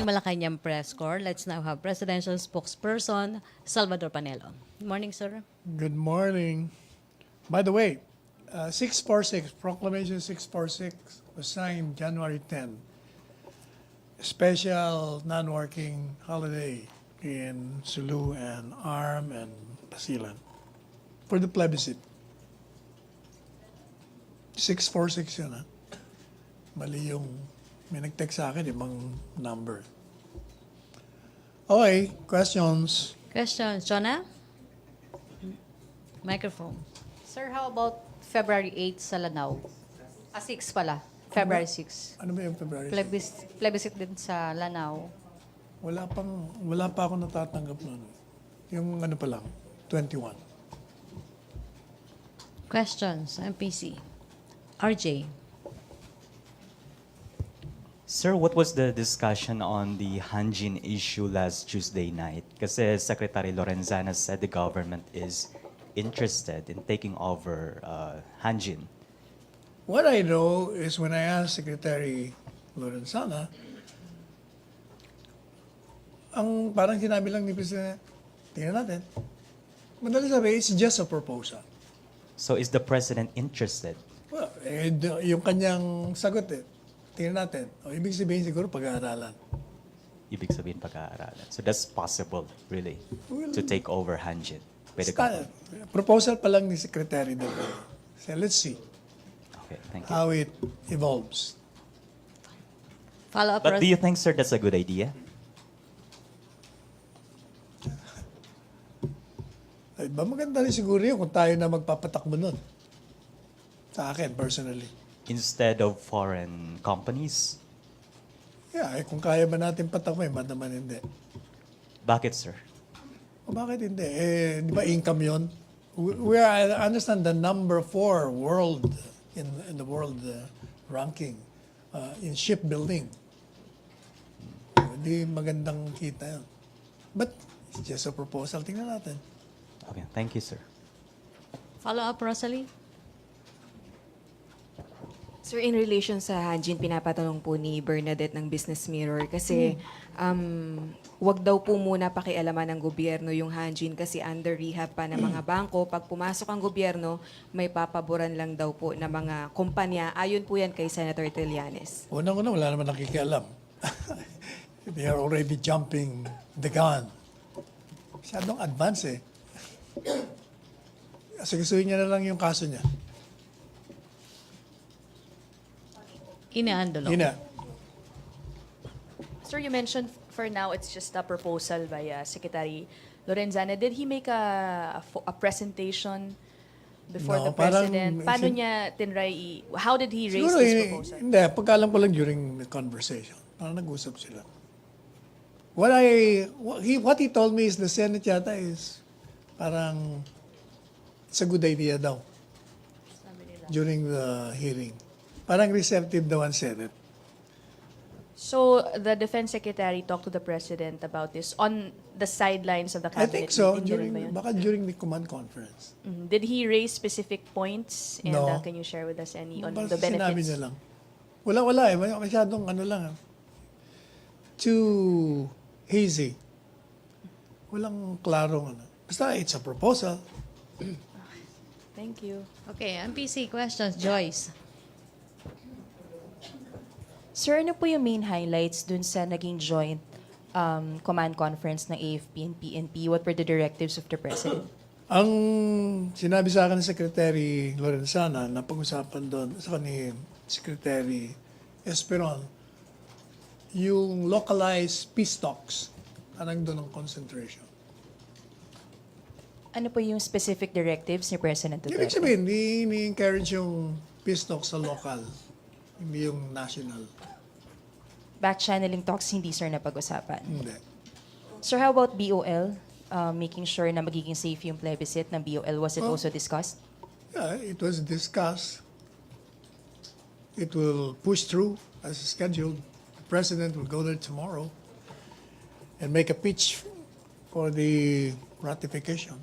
morning, Malacañang Press Corps. Let's now have Presidential Spokesperson Salvador Panelo. Good morning, sir. Good morning. By the way, 646, Proclamation 646 was signed January 10. A special non-working holiday in Sulu and Arm and Basilan for the plebiscite. 646 yun, ha? Mali yung may nag-text sa akin, ibang number. Okay, questions? Questions, Jonah? Microphone. Sir, how about February 8 sa Lanao? 6 pala. February 6. Ano ba yung February? Plebiscite din sa Lanao. Wala pa ako natatanggap nun. Yung ano pa lang, 21. Questions, MPC. RJ. Sir, what was the discussion on the Hanjin issue last Tuesday night? Kasi Secretary Lorenzana said the government is interested in taking over Hanjin. What I know is when I asked Secretary Lorenzana, ang parang sinabi lang ni President, tingnan natin. Madali sabi, it's just a proposal. So is the President interested? Well, yung kanyang sagot tingnan natin. O, ibig sabihin siguro pag-aaralan. Ibig sabihin pag-aaralan. So that's possible, really, to take over Hanjin. Pwede Proposal pa lang ni Secretary doon. So let's see Okay, thank you. how it evolves. Follow-up. But do you think, sir, that's a good idea? Ay, ba maganda rin siguro yun kung tayo na magpapatakbo nun. Sa akin, personally. Instead of foreign companies? Yeah, kung kaya ba natin patakbo, ba't naman hindi? Bakit, sir? O bakit hindi? Di ba income yun? I understand the number 4 world in the world ranking in shipbuilding. Hindi magandang kita yun. But it's just a proposal. Tingnan natin. Okay, thank you, sir. Follow-up, Rosalie. Sir, in relation sa Hanjin, pinapatanong po ni Bernadette ng Business Mirror kasi wag daw po muna pakialaman ng gobyerno yung Hanjin kasi under rehab pa ng mga bangko. Pag pumasok ang gobyerno, may papaboran lang daw po ng mga kumpanya. Ayon po yan kay Senator Trillanes. Unang-una, wala naman nakikialam. They are already jumping the gun. Masyadong advance Asigasuhin niya na lang yung kaso niya. Inaandolo. Sir, you mentioned for now it's just a proposal by Secretary Lorenzana. Did he make a presentation before No, the President? Paano niya tinry, how did he raise Siguro, this proposal? Hindi, pagkaalam ko lang during the conversation. Parang nag-usap sila. What he told me is the Senate yata is parang it's a good idea daw during the hearing. Parang receptive daw ang Senate. So the Defense Secretary talked to the President about this on the sidelines of the I cabinet think so, meeting. Ganun ba yun? baka during the command conference. Did he raise specific points? And No. can you share with us any on Basta the benefits? sinabi niya lang. Wala masyadong ano lang. Too hazy. Walang klarong ano. Basta it's a proposal. Thank you. Okay, MPC questions. Joyce. Sir, ano po yung main highlights dun sa naging joint command conference ng AFP and PNP? What were the directives of the President? Ang sinabi sa akin ng Secretary Lorenzana na pag-usapan doon sa ni Secretary Esperon, yung localized peace talks, parang doon ang concentration. Ano po yung specific directives ni President Ibig Duterte? sabihin, ni-encourage yung peace talks sa local, hindi yung national. Back-channeling talks, hindi sir napag-usapan. Hindi. Sir, how about BOL? Making sure na magiging safe yung plebiscite ng BOL, was it also discussed? Yeah, it was discussed. It will push through as scheduled. The President will go there tomorrow and make a pitch for the ratification.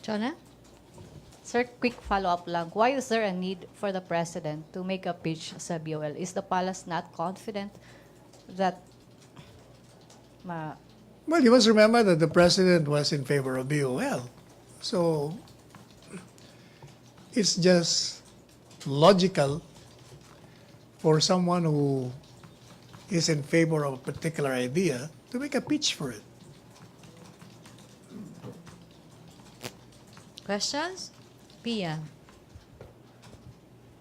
Jonah? Sir, quick follow-up lang. Why is there a need for the President to make a pitch sa BOL? Is the palace not confident that Well, you must remember that the president was in favor of BOL. So it's just logical for someone who is in favor of a particular idea to make a pitch for it. Questions? Pia.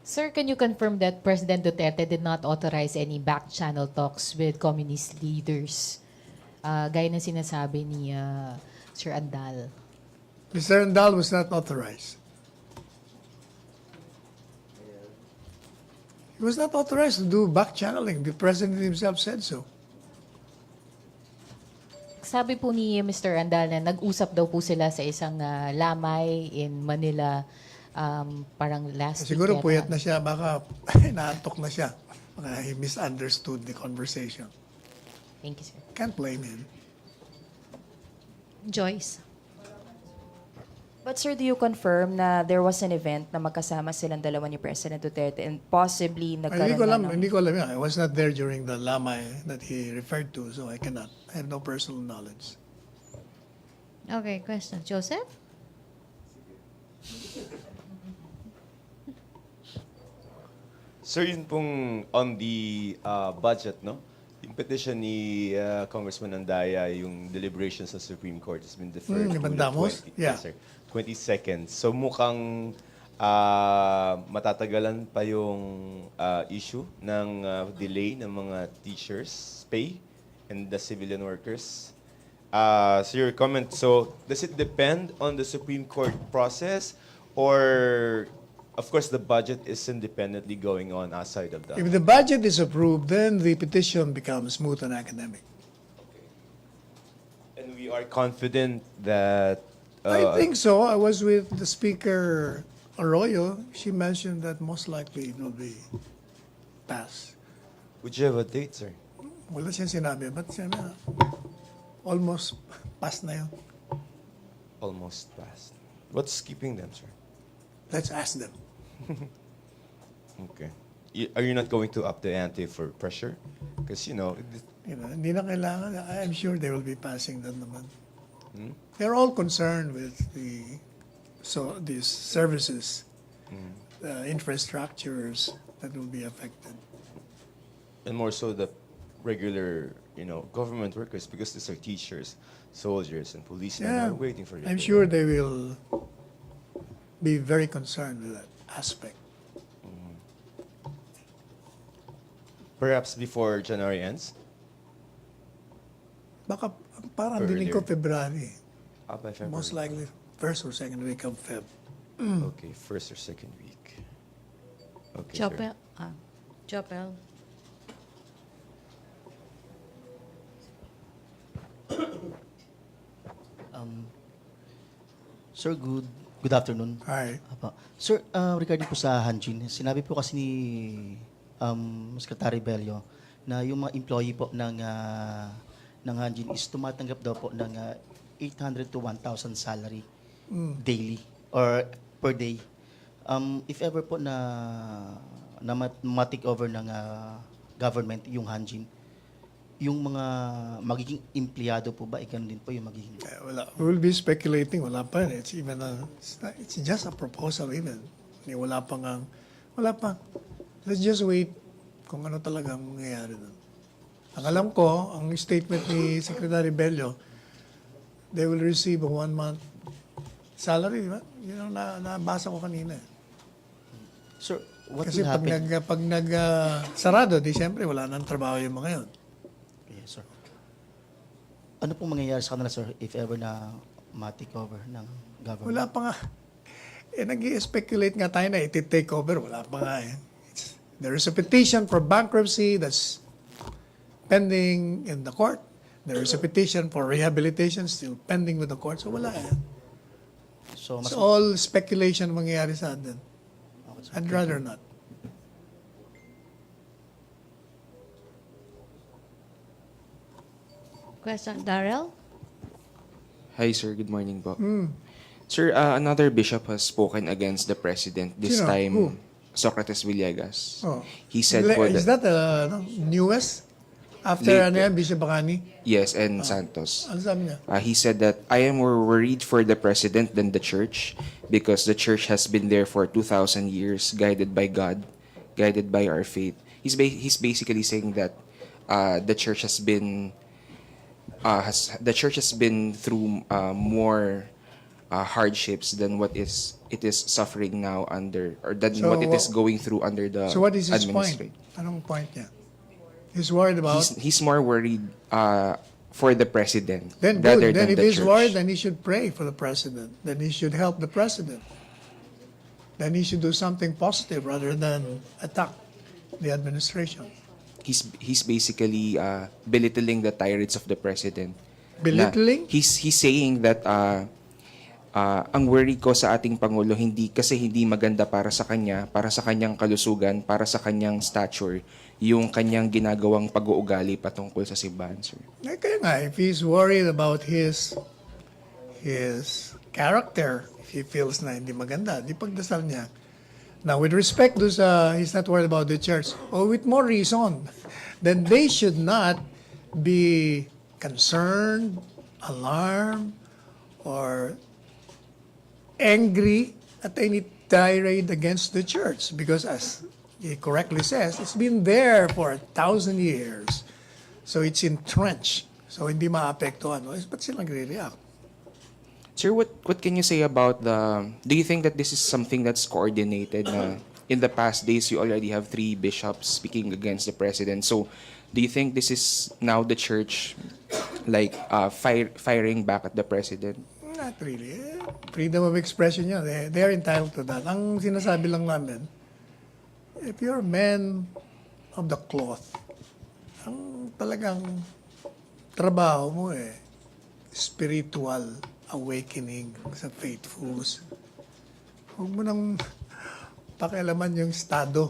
Sir, can you confirm that President Duterte did not authorize any back-channel talks with communist leaders? Gaya ng sinasabi ni Sir Andal. Mr. Andal was not authorized. He was not authorized to do back channeling. The president himself said so. Sabi po ni Mr. Andal na nag-usap daw po sila sa isang lamay in Manila parang last week. Siguro yata. puyat na siya, baka naantok na siya. Baka he misunderstood the conversation. Thank you, sir. Can't blame him. Joyce. But sir, do you confirm na there was an event na magkasama silang dalawa ni President Duterte and possibly Hindi nagkaroon ko alam, na ng... hindi ko alam yan. I was not there during the lamay that he referred to, so I cannot. I have no personal knowledge. Okay, question. Joseph? Sir, yun pong on the budget, no? Yung petition ni Congressman Andaya, yung deliberations sa Supreme Court has been deferred to the Mandamos? 20, Yeah. yes, sir, 20 seconds. So mukhang matatagalan pa yung issue ng delay ng mga teachers' pay and the civilian workers. So your comment, so does it depend on the Supreme Court process or of course the budget is independently going on outside of that? If the budget is approved, then the petition becomes moot and academic. And we are confident that I think so. I was with the Speaker Arroyo. She mentioned that most likely it will be passed. would you have a date, sir? Wala siyang sinabi, but siya na, almost passed na yun. Almost passed. What's keeping them, sir? Let's ask them. Okay. Are you not going to up the ante for pressure? Because, you know, Hindi na kailangan. I'm sure they will be passing that naman. They're all concerned with these services, infrastructures that will be affected. and more so the regular, you know, government workers, because these are teachers, soldiers, and policemen who Yeah, are waiting for you. I'm sure they will be very concerned with that aspect. Perhaps before January ends? Baka parang dinig ko Earlier. February. By February. Most likely first or second week of Feb. Okay, first or second week. Okay, Chopel. sir. Chopel. Sir, good afternoon. Hi. Apa. Sir, regarding po sa Hanjin, sinabi po kasi ni Secretary Bello na yung mga employee po ng Hanjin is tumatanggap daw po ng 800 to 1,000 salary daily or per day. If ever po na ma-take over ng government yung Hanjin, yung mga magiging empleyado po ba, ganun din po yung magiging... Wala. We will be speculating. Wala pa. It's even it's just a proposal even. Wala pa. Let's just wait kung ano talaga ang mangyayari doon. Ang alam ko, ang statement ni Secretary Bello, they will receive a 1-month salary, di ba? Yun ang nabasa ko kanina. Sir, what Kasi will happen? pag sarado, di siyempre wala nang trabaho yung mga yun. Yes, sir. Ano pong mangyayari sa kanila, sir, if ever na ma-take over ng government? Wala pa nga. Nag-i-speculate nga tayo na iti-take over. Wala pa nga eh. There is a petition for bankruptcy that's pending in the court. There is a petition for rehabilitation still pending with the court. So wala eh. So, It's all speculation mangyayari sa atin. Okay, sir. I'd rather not. Question. Darrell? Hi, sir. Good morning po. Sir, another bishop has spoken against the president. This Sino? time, Who? Socrates Villegas. Oh. He said Is po that the newest? After late- ano yan, Bishop Bacani? Yes, and Santos. Ano sabi niya? He said that I am more worried for the president than the church because the church has been there for 2,000 years, guided by God, guided by our faith. He's basically saying that the church has been through more hardships than what it is suffering now under, or than So what it is wha- going through under the So what is his point? administration. Anong point niya? He's worried about... He's more worried for the president Then rather good. Then than if the he's church. worried, then he should pray for the president. Then he should help the president. Then he should do something positive rather than attack the administration. He's basically belittling the tirades of the president. Belittling? Na he's saying that ang worry ko sa ating pangulo hindi maganda para sa kanya, para sa kanyang kalusugan, para sa kanyang stature, yung kanyang ginagawang pag-uugali patungkol sa simbahan, sir. Eh, kaya nga, if he's worried about his character, if he feels na hindi maganda, di pagdasal niya. Now, with respect to he's not worried about the church, or with more reason, then they should not be concerned, alarmed, or angry at any tirade against the church. Because as he correctly says, it's been there for 1,000 years. So it's entrenched. So hindi maapektuhan. Ba't sila nagre-react? Sir, what can you say about do you think that this is something that's coordinated na in the past days you already have 3 bishops speaking against the president? So do you think this is now the church like firing back at the president? Not really. Freedom of expression yan. They're entitled to that. Ang sinasabi lang namin, if you're a man of the cloth, ang talagang trabaho mo spiritual awakening sa faithfuls. Huwag mo nang pakialaman yung Estado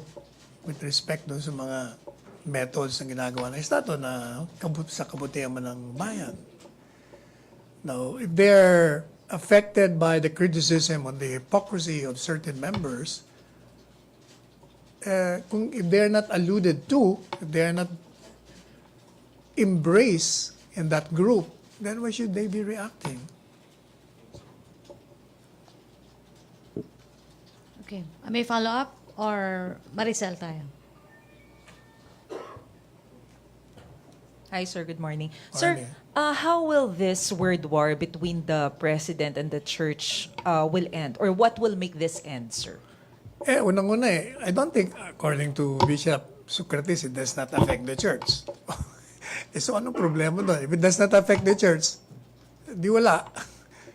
with respect doon sa mga methods na ginagawa ng Estado na sa kabutihan man ng bayan. Now, if they're affected by the criticism on the hypocrisy of certain members, if they're not alluded to, if they're not embraced in that group, then why should they be reacting? Okay. May follow-up or Maricel tayo? Hi, sir. Good morning. Morning. Sir, how will this word war between the president and the church will end? Or what will make this end, sir? Unang-una I don't think, according to Bishop Socrates, it does not affect the church. So anong problema doon? If it does not affect the church, di wala.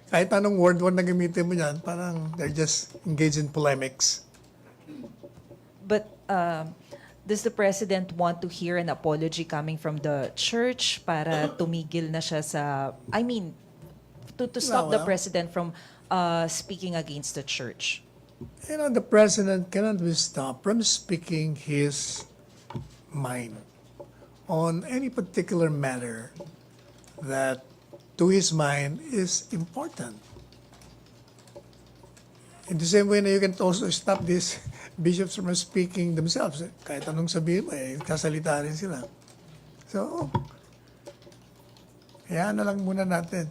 Kahit anong word na gamitin mo yan, parang they're just engaged in polemics. But does the president want to hear an apology coming from the church para tumigil na siya sa... I mean, to stop the Well. president from speaking against the church? The president cannot be stopped from speaking his mind on any particular matter that, to his mind, is important. In the same way na you can also stop these bishops from speaking themselves. Kahit anong sabihin mo, kasalita rin sila. So, hayaan na lang muna natin.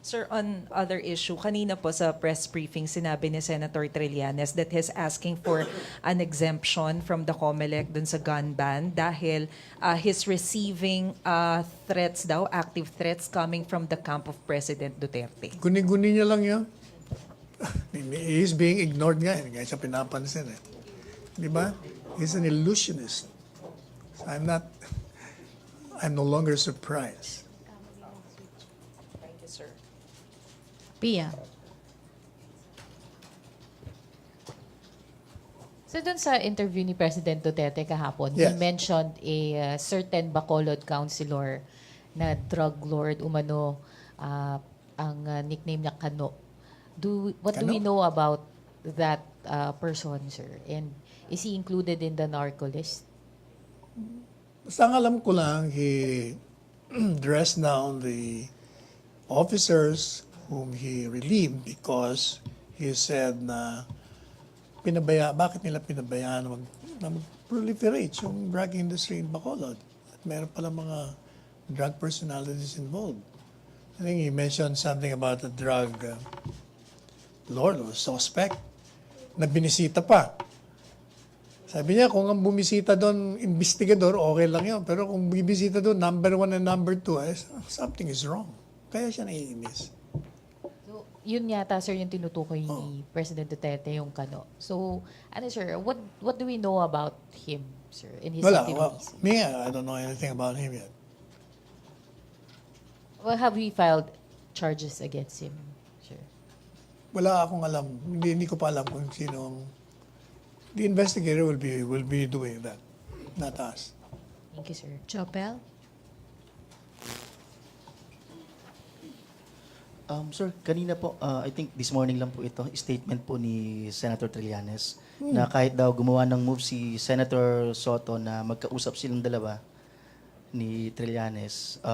Sir, on other issue, kanina po sa press briefing, sinabi ni Senator Trillanes that he's asking for an exemption from the COMELEC dun sa gun ban dahil he's receiving threats daw, active threats coming from the camp of President Duterte. Guni-guni niya lang yun. He's being ignored nga. Kaya siya pinapansin Di ba? He's an illusionist. So I'm no longer surprised. Thank you, sir. Pia. So dun sa interview ni President Duterte kahapon, Yes. he mentioned a certain Bacolod councilor na drug lord umano, ang nickname niya Kano. What do Kano? we know about that person, sir? And is he included in the narco list? Basta ang alam ko lang, he dressed down the officers whom he relieved because he said na bakit nila pinabayaan na mag-proliferate yung drug industry in Bacolod. At meron pala mga drug personalities involved. I think he mentioned something about the drug lord or suspect na binisita pa. Sabi niya, kung ang bumisita doon, investigador, okay lang yun. Pero kung bibisita doon, number 1 and number 2, something is wrong. Kaya siya naiinis. So, yun yata, sir, yung tinutukoy ni President Duterte, yung kano. So, ano, sir, what do we know about him, sir, in his Wala. activities? Me, I don't know anything about him yet. Well, have we filed charges against him, sir? Wala akong alam. Hindi ko pa alam kung sino. The investigator will be doing that, not us. Thank you, sir. Chopel? Sir, kanina po, I think this morning lang po ito, statement po ni Senator Trillanes na kahit daw gumawa ng move si Senator Soto na magkausap silang dalawa ni Trillanes,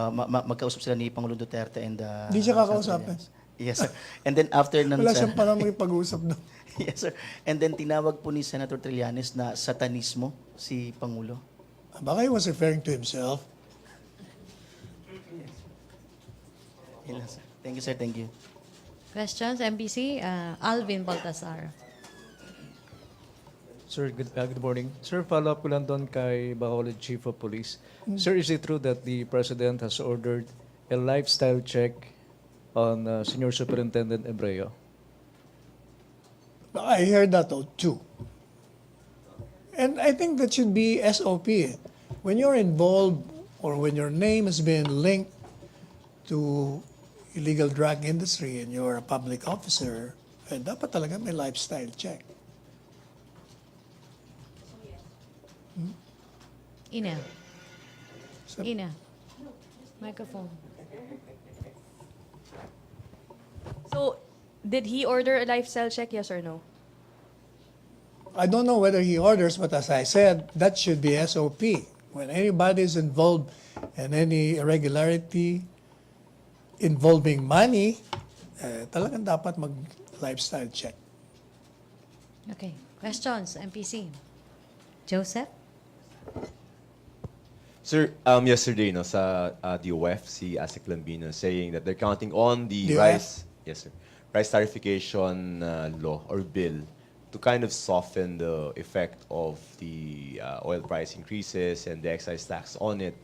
magkausap sila ni Pangulong Duterte and Hindi siya Senator kakausapin. Trillanes. Yes, sir. And then after ng... Wala siyang parang makipag-usap doon. Yes, sir. And then tinawag po ni Senator Trillanes na satanismo si Pangulo. Baka he was referring to himself. Yun lang, sir. Thank you, sir. Thank you. Questions, MPC? Alvin Baltasar. Sir, good morning. Sir, follow up ko lang doon kay Bacolod Chief of Police. Sir, is it true that the President has ordered a lifestyle check on Senior Superintendent Ebreo? I heard that too. And I think that should be SOP. When you're involved or when your name has been linked to illegal drug industry and you're a public officer, dapat talaga may lifestyle check. Ina. Ina. Microphone. So, did he order a lifestyle check, yes or no? I don't know whether he orders, but as I said, that should be SOP. When anybody is involved in any irregularity involving money, talagang dapat mag-lifestyle check. Okay. Questions, MPC? Joseph? Sir, yesterday no sa DOF si Asik Lambino saying that they're counting on the DOF? rice tarification law or bill to kind of soften the effect of the oil price increases and the excise tax on it.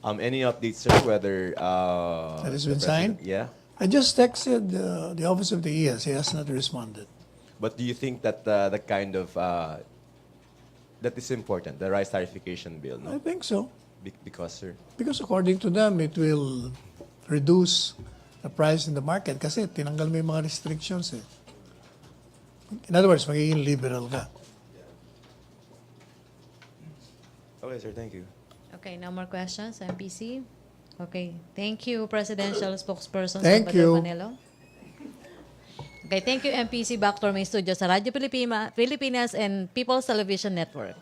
Any updates, sir, whether That has been the signed? president- Yeah. I just texted the Office of the ES. He has not responded. But do you think that the kind of that is important, the rice tarification bill, I no? think so. Because, sir, Because according to them, it will reduce the price in the market kasi tinanggal mo yung mga restrictions eh. In other words, magiging liberal ka. okay, sir, thank you. Okay, no more questions, MPC? Okay. Thank you, Presidential Spokesperson Thank Salvador you. Panelo. Okay, thank you, MPC. Back to our main studio sa Radyo Pilipinas and People's Television Network.